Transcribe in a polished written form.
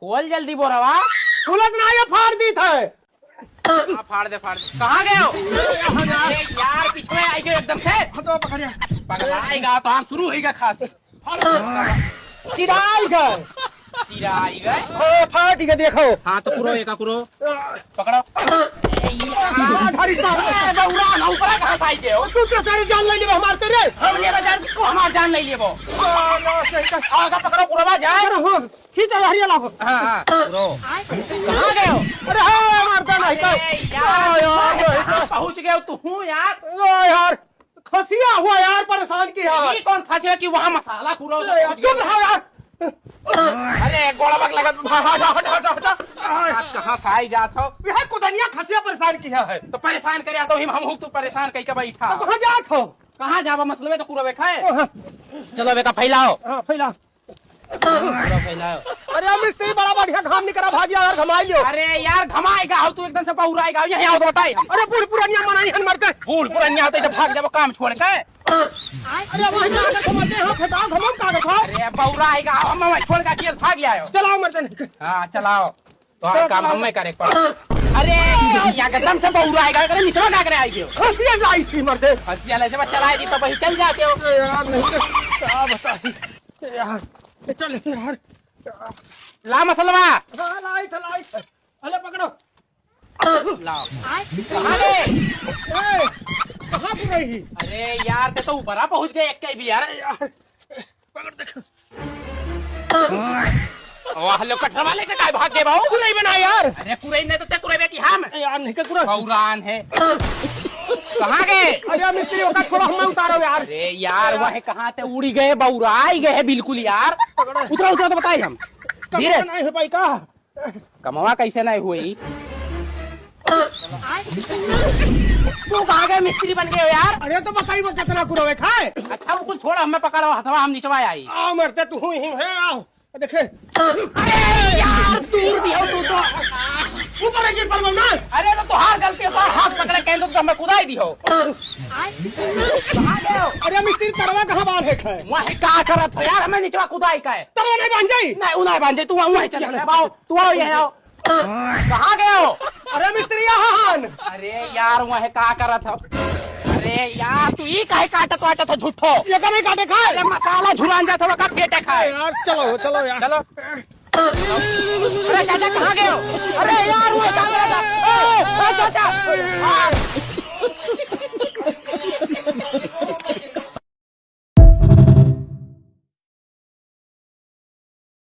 खोल जल्दी बोरवा। खुलत ना ये फाड़ दी थे। फाड़ दे कहाँ गए हो? यार पीछे आई गए एकदम से। तो पकड़िया पकड़ाएगा तो हम शुरू होगा खास। चिराई गए चिराई गए। फाड़ दी देखो। हाँ तो पूरा एक पूरा पकड़ो। ऊपर कहाँ से आई गए हो? तू तो सारी जान ले लिए हमारे तेरे। हम ले जान को हमार जान नहीं लिए वो। आगा पकड़ो पूरा जाए। खींचो हरिया लाओ। हाँ कहाँ गए हो? अरे हाँ मारता नहीं तो यार पहुँच गए तू हूँ यार। यार खसिया हुआ यार परेशान किया। ये कौन फंसे कि वहाँ मसाला पूरा चुप रहो यार। अरे गोड़ा बग लगा। कहाँ से आई जात हो? यह कुदनिया खसिया परेशान किया है। तो परेशान करे तो हम तू परेशान कहीं का बैठा। कहाँ जात हो? कहाँ जावा मसले में तो पूरा बैठा है। चलो बेटा फैलाओ। हाँ फैला। पूरा फैलाओ। अरे मिस्त्री बड़ा बढ़िया काम नहीं करा भाग यार घमाई लियो। अरे यार घमाएगा हो तू एकदम से पहुराएगा। यही आओ तो बताई हम। अरे पूरी पुरानिया मनाई हन मरते। बूढ़ पुरानिया आते तो भाग जाओ काम छोड़ के। अरे वहीं जाकर घमाते हैं फटाओ घमाओ का देखो। अरे पहुराएगा हम वहीं छोड़ के अकेले भाग आयो। चलाओ मरते। हाँ चलाओ तो काम हमें करे पड़। अरे यहाँ एकदम से पहुराएगा करे नीचे क्या करे आई हो? खसिया लाई सी मरते। हंसिया ले जब चलाएगी तो वही चल जाते हो। यार नहीं क्या बता यार। चल यार ला मसलवा। हाँ लाई थे। अरे पकड़ो। लाओ। कहाँ गए? कहाँ पर रही? अरे यार ते तो ऊपर पहुँच गए एक भी यार। पकड़ देखो। वाह लो कटरा वाले का काय भाग गए बाबू? कुरई बना यार। अरे कुरई नहीं तो ते कुरई बेटी हम यार नहीं कुरई पौरान है। कहाँ गए? अरे मिस्त्री होगा थोड़ा हमें उतारो यार। अरे यार वह कहाँ ते उड़ी गए बौराई गए बिल्कुल यार। उतरा तो बताइए हम। धीरे नहीं हो पाई का? कमावा कैसे नहीं हुई? तू कहाँ गए मिस्त्री बन गए हो यार? अरे तो बताई वो कितना कुरवे खाए। अच्छा वो कुछ छोड़ हमें पकड़ो हथवा हम नीचवा आई। आओ मरते तू हुई है आओ देखे। अरे यार दूर दियो तू तो ऊपर गिर पर ना। अरे तो तुहार गलती है तुहार हाथ पकड़े कहीं तो हमें कुदाई दियो। कहाँ गए हो? अरे मिस्त्री तरवा कहाँ बांध है? वही का करत हो यार हमें नीचवा कुदाई का है। तरवा नहीं बांध जाई। नहीं उन्हें बांधे तू वहीं चल आओ तू आओ ये आओ। कहाँ गए हो? अरे मिस्त्री यहाँ। अरे यार वह का करत हो? अरे यार तू ये काहे काटत वाटत हो झूठो? ये करे काटे खाए। अरे मसाला झुरान जात हो का पेटे खाए। यार चलो यार चलो। अरे चाचा कहाँ गए हो? अरे यार वो क्या कर रहा था? चाचा